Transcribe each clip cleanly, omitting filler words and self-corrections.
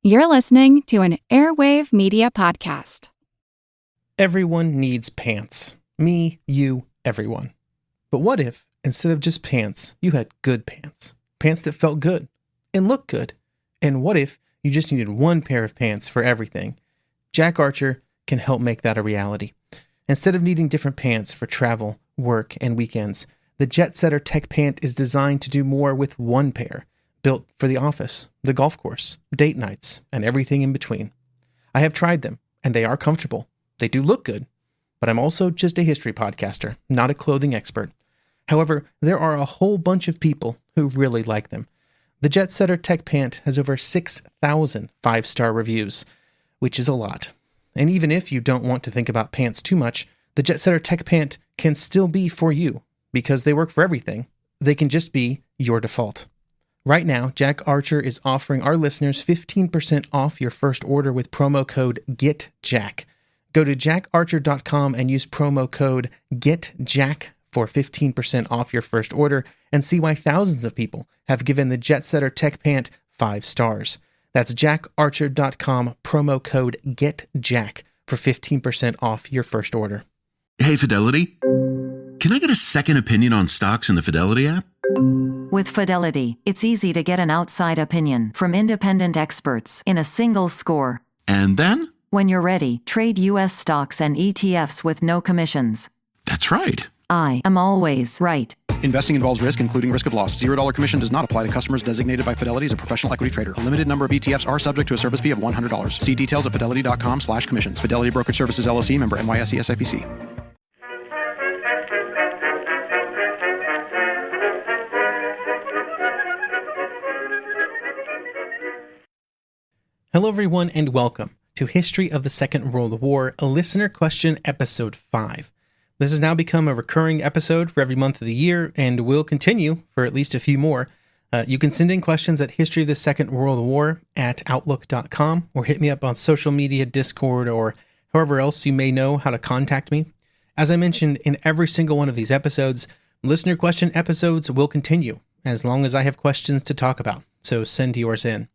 You're listening to an Airwave Media Podcast. Everyone needs pants. Me, you, everyone. But what if, instead of just pants, you had good pants? Pants that felt good and looked good. And what if you just needed one pair of pants for everything? Jack Archer can help make that a reality. Instead of needing different pants for travel, work, and weekends, the Jet Setter Tech Pant is designed to do more with one pair, built for the office, the golf course, date nights, and everything in between. I have tried them, and they are comfortable. They do look good, but I'm also just a history podcaster, not a clothing expert. However, there are a whole bunch of people who really like them. The Jet Setter Tech Pant has over 6,000 five-star reviews, which is a lot. And even if you don't want to think about pants too much, the Jet Setter Tech Pant can still be for you, because they work for everything. They can just be your default. Right now, Jack Archer is offering our listeners 15% off your first order with promo code GETJACK. Go to jackarcher.com and use promo code GETJACK for 15% off your first order and see why thousands of people have given the Jet Setter Tech Pant 5 stars. That's jackarcher.com, promo code GETJACK for 15% off your first order. Hey, Fidelity. Can I get a second opinion on stocks in the Fidelity app? With Fidelity, it's easy to get an outside opinion from independent experts in a single score. And then? When you're ready, trade U.S. stocks and ETFs with no commissions. That's right. I am always right. Investing involves risk, including risk of loss. $0 commission does not apply to customers designated by Fidelity as a professional equity trader. A limited number of ETFs are subject to a service fee of $100. See details at fidelity.com/commissions. Fidelity Brokerage Services, LLC, member NYSE SIPC. Hello, everyone, and welcome to History of the Second World War, a listener question, episode 5. This has now become a recurring episode for every month of the year and will continue for at least a few more. You can send in questions at History of the Second World War at outlook.com or hit me up on social media, Discord, or however else you may know how to contact me. As I mentioned in every single one of these episodes, listener question episodes will continue as long as I have questions to talk about, so send yours in.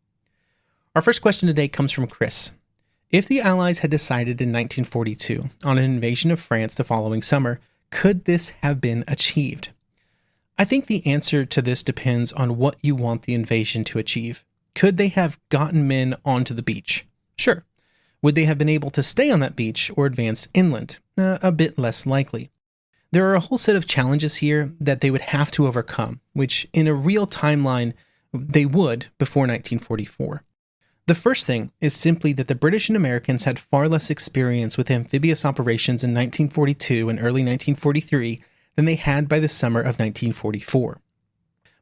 Our first question today comes from Chris. If the Allies had decided in 1942 on an invasion of France the following summer, could this have been achieved? I think the answer to this depends on what you want the invasion to achieve. Could they have gotten men onto the beach? Sure. Would they have been able to stay on that beach or advance inland? A bit less likely. There are a whole set of challenges here that they would have to overcome, which in a real timeline they would before 1944. The first thing is simply that the British and Americans had far less experience with amphibious operations in 1942 and early 1943 than they had by the summer of 1944.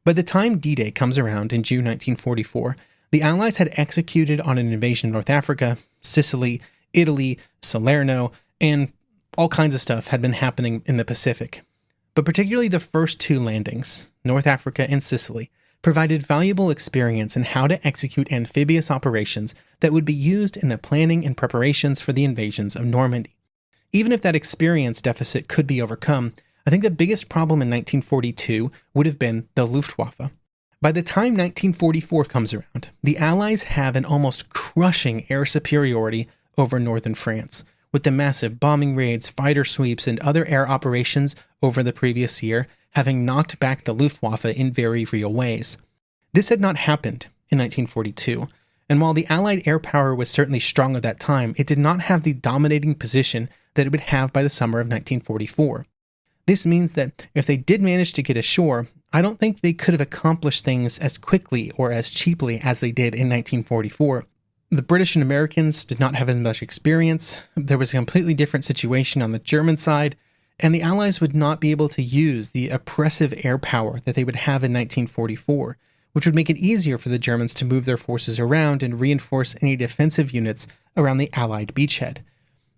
By the time D-Day comes around in June 1944, the Allies had executed on an invasion of North Africa, Sicily, Italy, Salerno, and all kinds of stuff had been happening in the Pacific. But particularly the first two landings, North Africa and Sicily, provided valuable experience in how to execute amphibious operations that would be used in the planning and preparations for the invasions of Normandy. Even if that experience deficit could be overcome, I think the biggest problem in 1942 would have been the Luftwaffe. By the time 1944 comes around, the Allies have an almost crushing air superiority over northern France, with the massive bombing raids, fighter sweeps, and other air operations over the previous year having knocked back the Luftwaffe in very real ways. This had not happened in 1942, and while the Allied air power was certainly strong at that time, it did not have the dominating position that it would have by the summer of 1944. This means that if they did manage to get ashore, I don't think they could have accomplished things as quickly or as cheaply as they did in 1944. The British and Americans did not have as much experience, there was a completely different situation on the German side, and the Allies would not be able to use the oppressive air power that they would have in 1944, which would make it easier for the Germans to move their forces around and reinforce any defensive units around the Allied beachhead.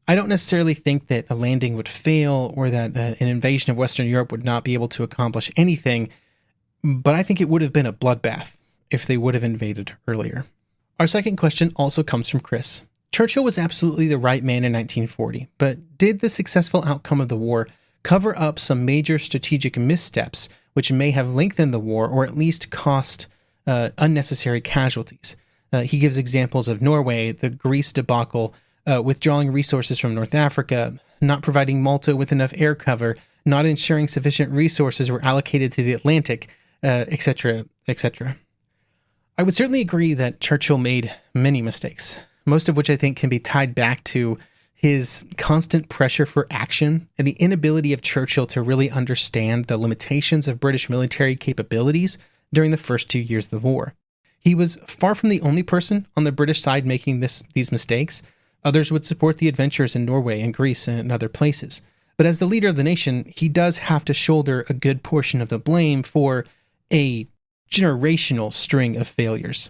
I don't necessarily think that a landing would fail or that an invasion of Western Europe would not be able to accomplish anything, but I think it would have been a bloodbath if they would have invaded earlier. Our second question also comes from Chris. Churchill was absolutely the right man in 1940, but did the successful outcome of the war cover up some major strategic missteps which may have lengthened the war or at least cost unnecessary casualties? He gives examples of Norway, the Greece debacle, withdrawing resources from North Africa, not providing Malta with enough air cover, not ensuring sufficient resources were allocated to the Atlantic, etc., etc. I would certainly agree that Churchill made many mistakes, most of which I think can be tied back to his constant pressure for action and the inability of Churchill to really understand the limitations of British military capabilities during the first 2 years of the war. He was far from the only person on the British side making these mistakes. Others would support the adventures in Norway and Greece and other places. But as the leader of the nation, he does have to shoulder a good portion of the blame for a generational string of failures.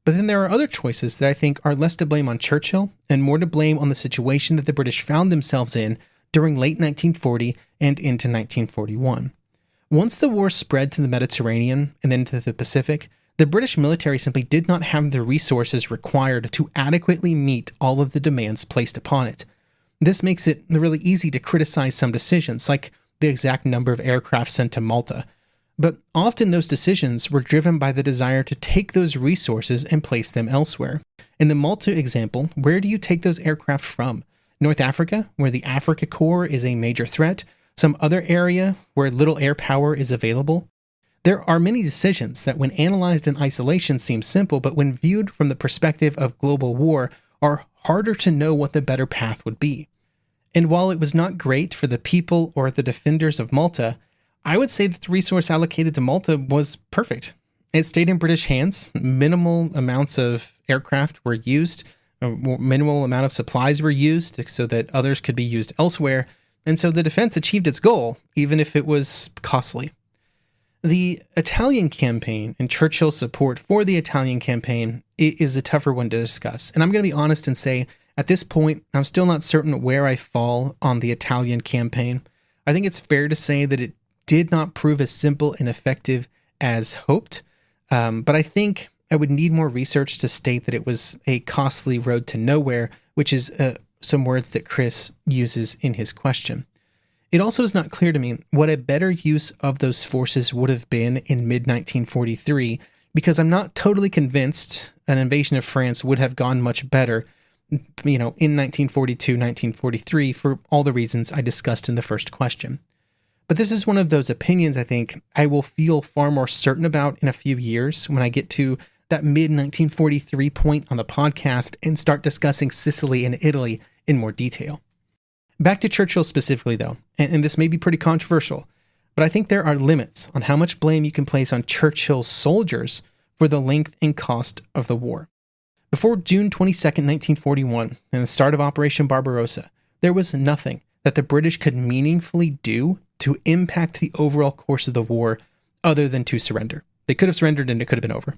But then there are other choices that I think are less to blame on Churchill and more to blame on the situation that the British found themselves in during late 1940 and into 1941. Once the war spread to the Mediterranean and then to the Pacific, the British military simply did not have the resources required to adequately meet all of the demands placed upon it. This makes it really easy to criticize some decisions, like the exact number of aircraft sent to Malta. But often those decisions were driven by the desire to take those resources and place them elsewhere. In the Malta example, where do you take those aircraft from? North Africa, where the Africa Corps is a major threat? Some other area where little air power is available? There are many decisions that when analyzed in isolation seem simple, but when viewed from the perspective of global war are harder to know what the better path would be. And while it was not great for the people or the defenders of Malta, I would say that the resource allocated to Malta was perfect. It stayed in British hands. Minimal amounts of aircraft were used, minimal amount of supplies were used so that others could be used elsewhere. And so the defense achieved its goal, even if it was costly. The Italian campaign and Churchill's support for the Italian campaign is a tougher one to discuss. And I'm going to be honest and say, at this point, I'm still not certain where I fall on the Italian campaign. I think it's fair to say that it did not prove as simple and effective as hoped. But I think I would need more research to state that it was a costly road to nowhere, which is some words that Chris uses in his question. It also is not clear to me what a better use of those forces would have been in mid-1943, because I'm not totally convinced an invasion of France would have gone much better, in 1942, 1943, for all the reasons I discussed in the first question. But this is one of those opinions I think I will feel far more certain about in a few years when I get to that mid-1943 point on the podcast and start discussing Sicily and Italy in more detail. Back to Churchill specifically, though, and this may be pretty controversial, but I think there are limits on how much blame you can place on Churchill's soldiers for the length and cost of the war. Before June 22nd, 1941, and the start of Operation Barbarossa, there was nothing that the British could meaningfully do to impact the overall course of the war other than to surrender. They could have surrendered and it could have been over.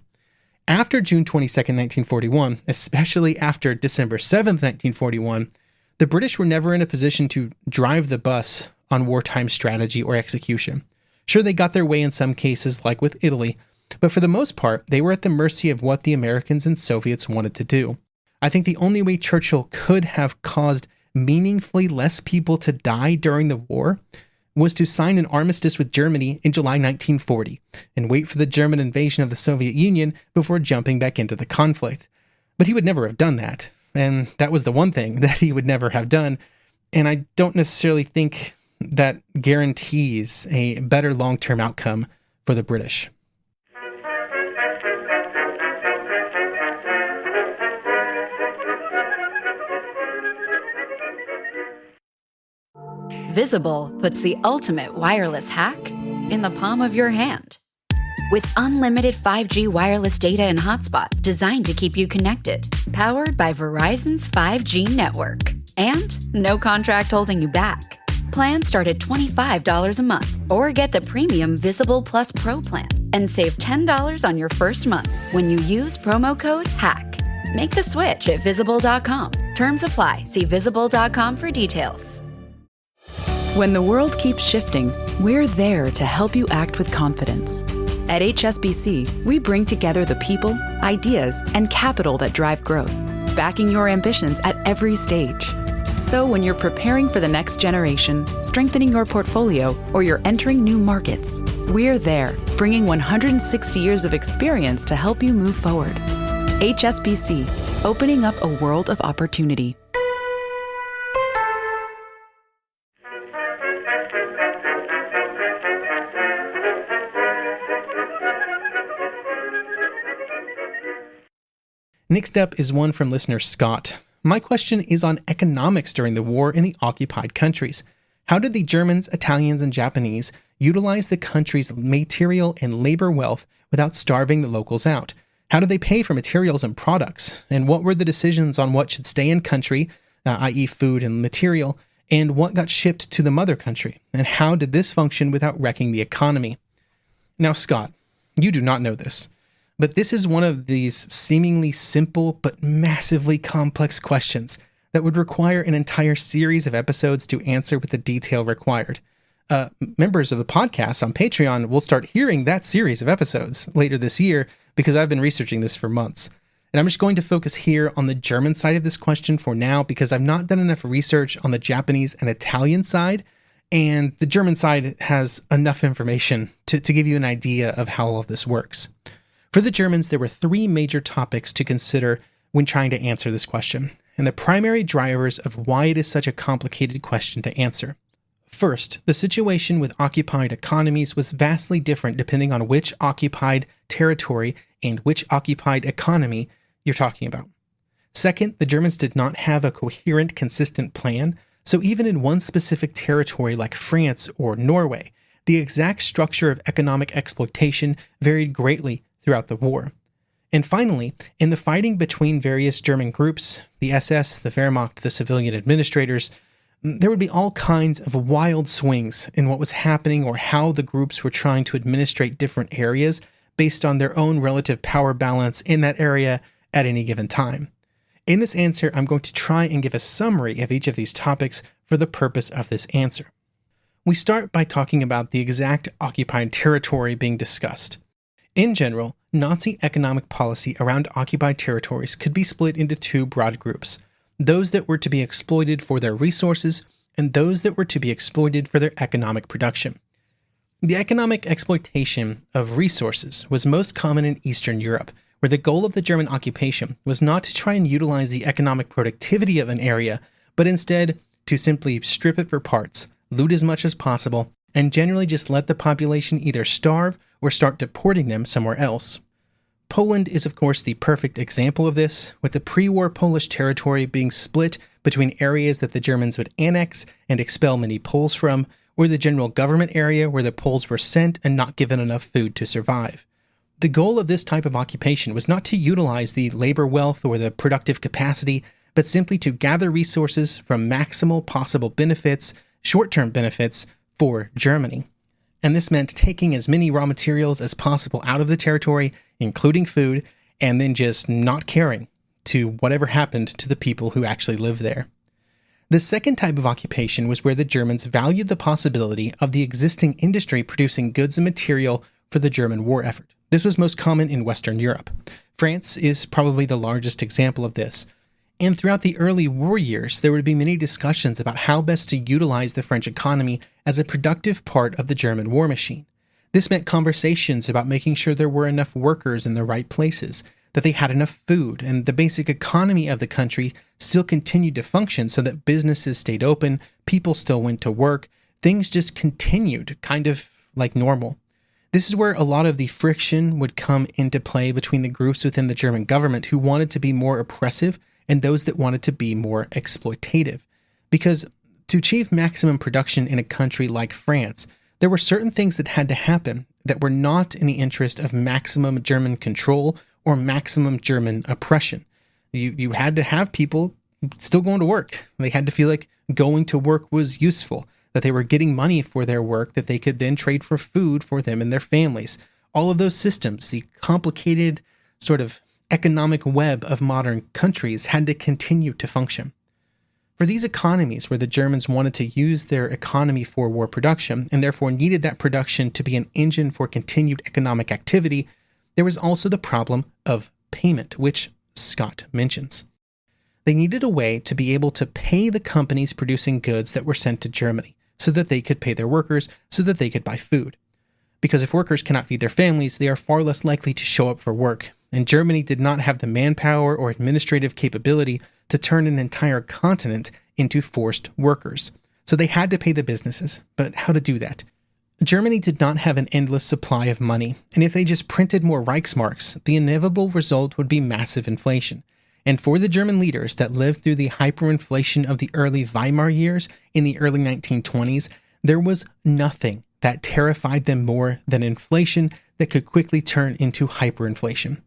After June 22nd, 1941, especially after December 7th, 1941, the British were never in a position to drive the bus on wartime strategy or execution. Sure, they got their way in some cases, like with Italy, but for the most part, they were at the mercy of what the Americans and Soviets wanted to do. I think the only way Churchill could have caused meaningfully less people to die during the war was to sign an armistice with Germany in July 1940 and wait for the German invasion of the Soviet Union before jumping back into the conflict. But he would never have done that. And that was the one thing that he would never have done. And I don't necessarily think that guarantees a better long-term outcome for the British. Visible puts the ultimate wireless hack in the palm of your hand. With unlimited 5G wireless data and hotspot designed to keep you connected, powered by Verizon's 5G network. And no contract holding you back. Plans start at $25 a month, or get the premium Visible Plus Pro plan and save $10 on your first month when you use promo code HACK. Make the switch at Visible.com. Terms apply. See Visible.com for details. When the world keeps shifting, we're there to help you act with confidence. At HSBC, we bring together the people, ideas, and capital that drive growth, backing your ambitions at every stage. So when you're preparing for the next generation, strengthening your portfolio, or you're entering new markets, we're there, bringing 160 years of experience to help you move forward. HSBC, opening up a world of opportunity. Next up is one from listener Scott. My question is on economics during the war in the occupied countries. How did the Germans, Italians, and Japanese utilize the country's material and labor wealth without starving the locals out? How did they pay for materials and products? And what were the decisions on what should stay in country, i.e. food and material, and what got shipped to the mother country? And how did this function without wrecking the economy? Now, Scott, you do not know this, but this is one of these seemingly simple but massively complex questions that would require an entire series of episodes to answer with the detail required. Members of the podcast on Patreon will start hearing that series of episodes later this year because I've been researching this for months. And I'm just going to focus here on the German side of this question for now because I've not done enough research on the Japanese and Italian side, and the German side has enough information to give you an idea of how all of this works. For the Germans, there were three major topics to consider when trying to answer this question, and the primary drivers of why it is such a complicated question to answer. First, the situation with occupied economies was vastly different depending on which occupied territory and which occupied economy you're talking about. Second, the Germans did not have a coherent, consistent plan, so even in one specific territory like France or Norway, the exact structure of economic exploitation varied greatly throughout the war. And finally, in the fighting between various German groups, the SS, the Wehrmacht, the civilian administrators, there would be all kinds of wild swings in what was happening or how the groups were trying to administrate different areas based on their own relative power balance in that area at any given time. In this answer, I'm going to try and give a summary of each of these topics for the purpose of this answer. We start by talking about the exact occupied territory being discussed. In general, Nazi economic policy around occupied territories could be split into two broad groups: those that were to be exploited for their resources and those that were to be exploited for their economic production. The economic exploitation of resources was most common in Eastern Europe, where the goal of the German occupation was not to try and utilize the economic productivity of an area, but instead to simply strip it for parts, loot as much as possible, and generally just let the population either starve or start deporting them somewhere else. Poland is of course the perfect example of this, with the pre-war Polish territory being split between areas that the Germans would annex and expel many Poles from, or the general government area where the Poles were sent and not given enough food to survive. The goal of this type of occupation was not to utilize the labor wealth or the productive capacity, but simply to gather resources from maximal possible benefits, short-term benefits, for Germany. And this meant taking as many raw materials as possible out of the territory, including food, and then just not caring to whatever happened to the people who actually lived there. The second type of occupation was where the Germans valued the possibility of the existing industry producing goods and material for the German war effort. This was most common in Western Europe. France is probably the largest example of this. And throughout the early war years, there would be many discussions about how best to utilize the French economy as a productive part of the German war machine. This meant conversations about making sure there were enough workers in the right places, that they had enough food, and the basic economy of the country still continued to function so that businesses stayed open, people still went to work, things just continued kind of like normal. This is where a lot of the friction would come into play between the groups within the German government who wanted to be more oppressive and those that wanted to be more exploitative. Because to achieve maximum production in a country like France, there were certain things that had to happen that were not in the interest of maximum German control or maximum German oppression. You had to have people still going to work. They had to feel like going to work was useful, that they were getting money for their work that they could then trade for food for them and their families. All of those systems, the complicated sort of economic web of modern countries, had to continue to function. For these economies where the Germans wanted to use their economy for war production and therefore needed that production to be an engine for continued economic activity, there was also the problem of payment, which Scott mentions. They needed a way to be able to pay the companies producing goods that were sent to Germany so that they could pay their workers, so that they could buy food. Because if workers cannot feed their families, they are far less likely to show up for work, and Germany did not have the manpower or administrative capability to turn an entire continent into forced workers. So they had to pay the businesses, but how to do that? Germany did not have an endless supply of money, and if they just printed more Reichsmarks, the inevitable result would be massive inflation. And for the German leaders that lived through the hyperinflation of the early Weimar years in the early 1920s, there was nothing that terrified them more than inflation that could quickly turn into hyperinflation.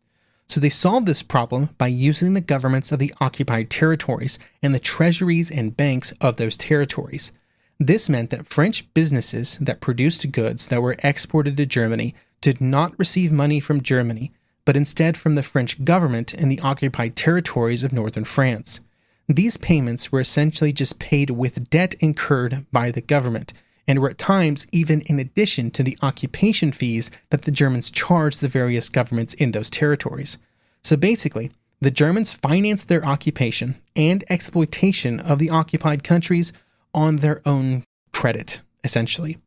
So they solved this problem by using the governments of the occupied territories and the treasuries and banks of those territories. This meant that French businesses that produced goods that were exported to Germany did not receive money from Germany, but instead from the French government in the occupied territories of northern France. These payments were essentially just paid with debt incurred by the government, and were at times even in addition to the occupation fees that the Germans charged the various governments in those territories. So basically, the Germans financed their occupation and exploitation of the occupied countries on their own credit, essentially.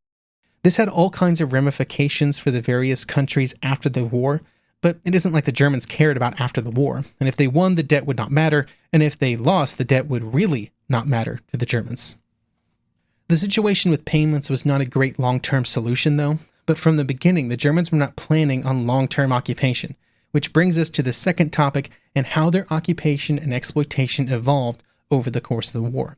This had all kinds of ramifications for the various countries after the war, but it isn't like the Germans cared about after the war, and if they won, the debt would not matter, and if they lost, the debt would really not matter to the Germans. The situation with payments was not a great long-term solution, though, but from the beginning, the Germans were not planning on long-term occupation, which brings us to the second topic and how their occupation and exploitation evolved over the course of the war.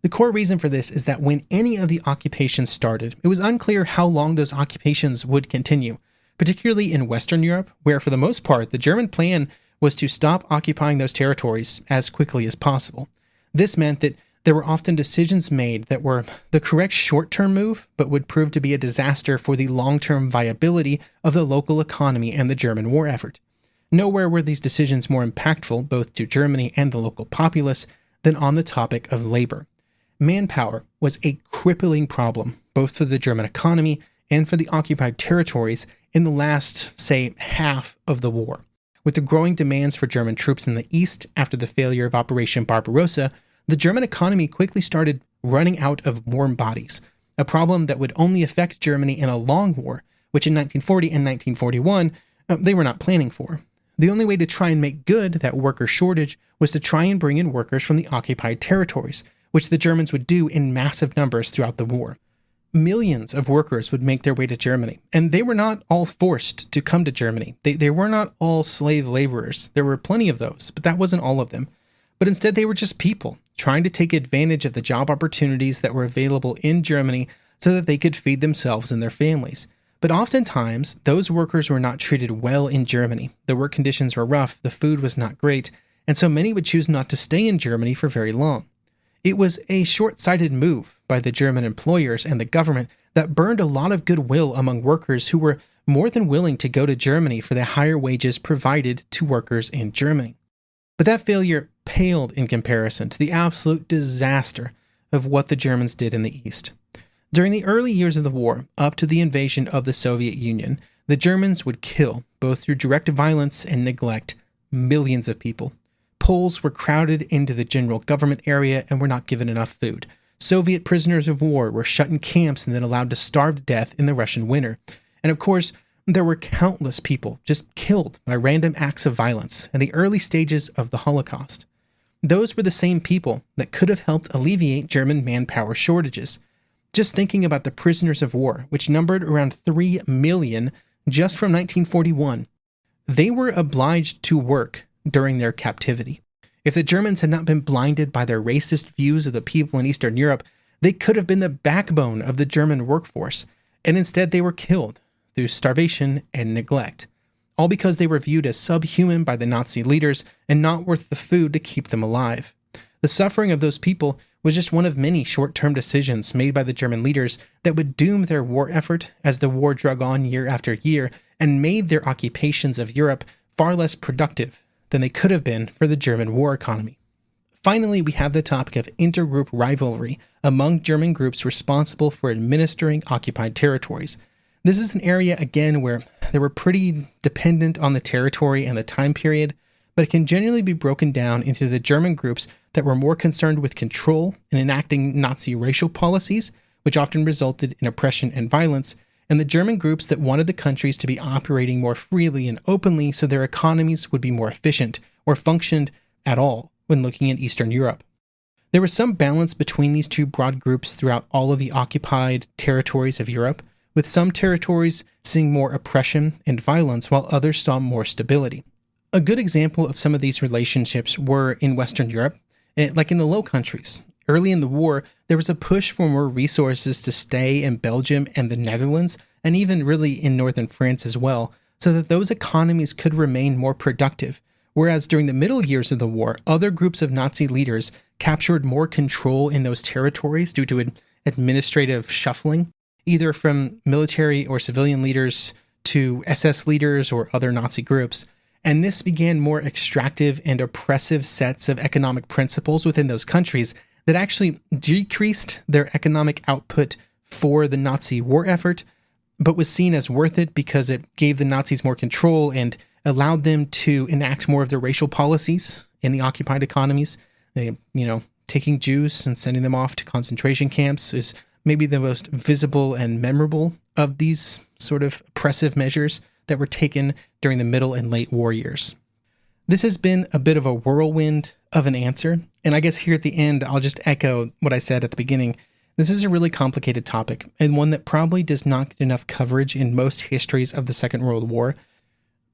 The core reason for this is that when any of the occupations started, it was unclear how long those occupations would continue, particularly in Western Europe, where for the most part, the German plan was to stop occupying those territories as quickly as possible. This meant that there were often decisions made that were the correct short-term move, but would prove to be a disaster for the long-term viability of the local economy and the German war effort. Nowhere were these decisions more impactful, both to Germany and the local populace, than on the topic of labor. Manpower was a crippling problem, both for the German economy and for the occupied territories in the last, say, half of the war. With the growing demands for German troops in the east after the failure of Operation Barbarossa, the German economy quickly started running out of warm bodies, a problem that would only affect Germany in a long war, which in 1940 and 1941, they were not planning for. The only way to try and make good that worker shortage was to try and bring in workers from the occupied territories, which the Germans would do in massive numbers throughout the war. Millions of workers would make their way to Germany, and they were not all forced to come to Germany. They were not all slave laborers. There were plenty of those, but that wasn't all of them. But instead, they were just people trying to take advantage of the job opportunities that were available in Germany so that they could feed themselves and their families. But oftentimes, those workers were not treated well in Germany. The work conditions were rough, the food was not great, and so many would choose not to stay in Germany for very long. It was a short-sighted move by the German employers and the government that burned a lot of goodwill among workers who were more than willing to go to Germany for the higher wages provided to workers in Germany. But that failure paled in comparison to the absolute disaster of what the Germans did in the East. During the early years of the war, up to the invasion of the Soviet Union, the Germans would kill, both through direct violence and neglect, millions of people. Poles were crowded into the general government area and were not given enough food. Soviet prisoners of war were shut in camps and then allowed to starve to death in the Russian winter. And of course, there were countless people just killed by random acts of violence in the early stages of the Holocaust. Those were the same people that could have helped alleviate German manpower shortages. Just thinking about the prisoners of war, which numbered around 3 million just from 1941, they were obliged to work during their captivity. If the Germans had not been blinded by their racist views of the people in Eastern Europe, they could have been the backbone of the German workforce, and instead they were killed through starvation and neglect, all because they were viewed as subhuman by the Nazi leaders and not worth the food to keep them alive. The suffering of those people was just one of many short-term decisions made by the German leaders that would doom their war effort as the war drug on year after year and made their occupations of Europe far less productive than they could have been for the German war economy. Finally, we have the topic of intergroup rivalry among German groups responsible for administering occupied territories. This is an area, again, where they were pretty dependent on the territory and the time period, but it can generally be broken down into the German groups that were more concerned with control and enacting Nazi racial policies, which often resulted in oppression and violence, and the German groups that wanted the countries to be operating more freely and openly so their economies would be more efficient or functioned at all when looking at Eastern Europe. There was some balance between these two broad groups throughout all of the occupied territories of Europe, with some territories seeing more oppression and violence while others saw more stability. A good example of some of these relationships were in Western Europe, like in the Low Countries. Early in the war, there was a push for more resources to stay in Belgium and the Netherlands, and even really in northern France as well, so that those economies could remain more productive. Whereas during the middle years of the war, other groups of Nazi leaders captured more control in those territories due to administrative shuffling, either from military or civilian leaders to SS leaders or other Nazi groups. And this began more extractive and oppressive sets of economic principles within those countries that actually decreased their economic output for the Nazi war effort, but was seen as worth it because it gave the Nazis more control and allowed them to enact more of their racial policies in the occupied economies. They, taking Jews and sending them off to concentration camps is maybe the most visible and memorable of these sort of oppressive measures that were taken during the middle and late war years. This has been a bit of a whirlwind of an answer, and I guess here at the end, I'll just echo what I said at the beginning. This is a really complicated topic, and one that probably does not get enough coverage in most histories of the Second World War.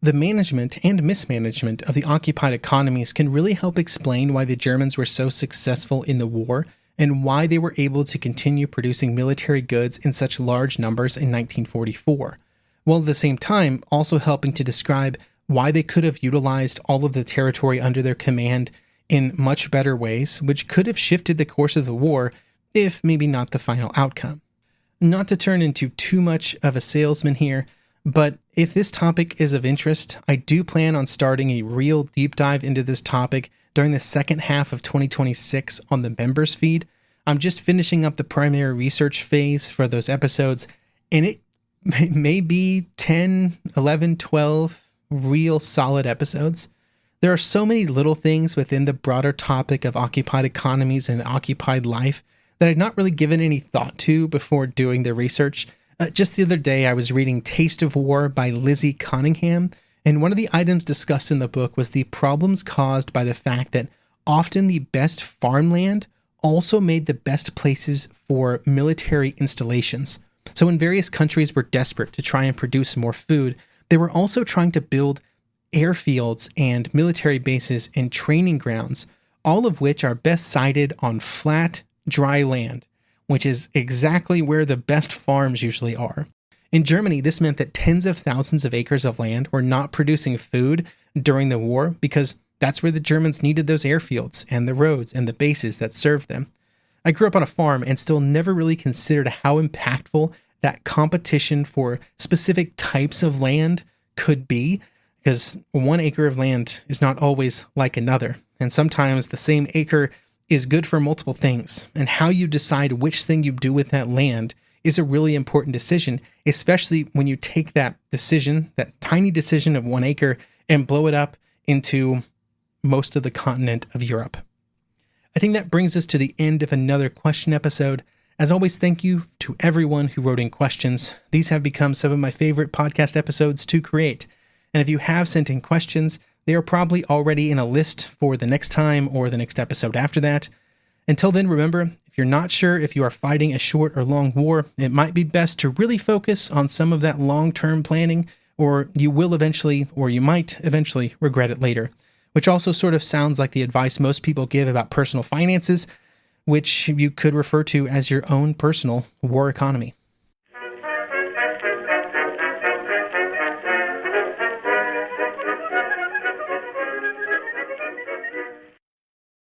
The management and mismanagement of the occupied economies can really help explain why the Germans were so successful in the war and why they were able to continue producing military goods in such large numbers in 1944, while at the same time also helping to describe why they could have utilized all of the territory under their command in much better ways, which could have shifted the course of the war, if maybe not the final outcome. Not to turn into too much of a salesman here, but if this topic is of interest, I do plan on starting a real deep dive into this topic during the second half of 2026 on the members feed. I'm just finishing up the primary research phase for those episodes, and it may be 10, 11, 12 real solid episodes. There are so many little things within the broader topic of occupied economies and occupied life that I'd not really given any thought to before doing the research. Just the other day, I was reading Taste of War by Lizzie Cunningham, and one of the items discussed in the book was the problems caused by the fact that often the best farmland also made the best places for military installations. So when various countries were desperate to try and produce more food, they were also trying to build airfields and military bases and training grounds, all of which are best sited on flat, dry land, which is exactly where the best farms usually are. In Germany, this meant that tens of thousands of acres of land were not producing food during the war because that's where the Germans needed those airfields and the roads and the bases that served them. I grew up on a farm and still never really considered how impactful that competition for specific types of land could be, because 1 acre of land is not always like another, and sometimes the same acre is good for multiple things, and how you decide which thing you do with that land is a really important decision, especially when you take that decision, that tiny decision of 1 acre, and blow it up into most of the continent of Europe. I think that brings us to the end of another question episode. As always, thank you to everyone who wrote in questions. These have become some of my favorite podcast episodes to create. And if you have sent in questions, they are probably already in a list for the next time or the next episode after that. Until then, remember, if you're not sure if you are fighting a short or long war, it might be best to really focus on some of that long-term planning, or you will eventually, or you might eventually regret it later, which also sort of sounds like the advice most people give about personal finances, which you could refer to as your own personal war economy.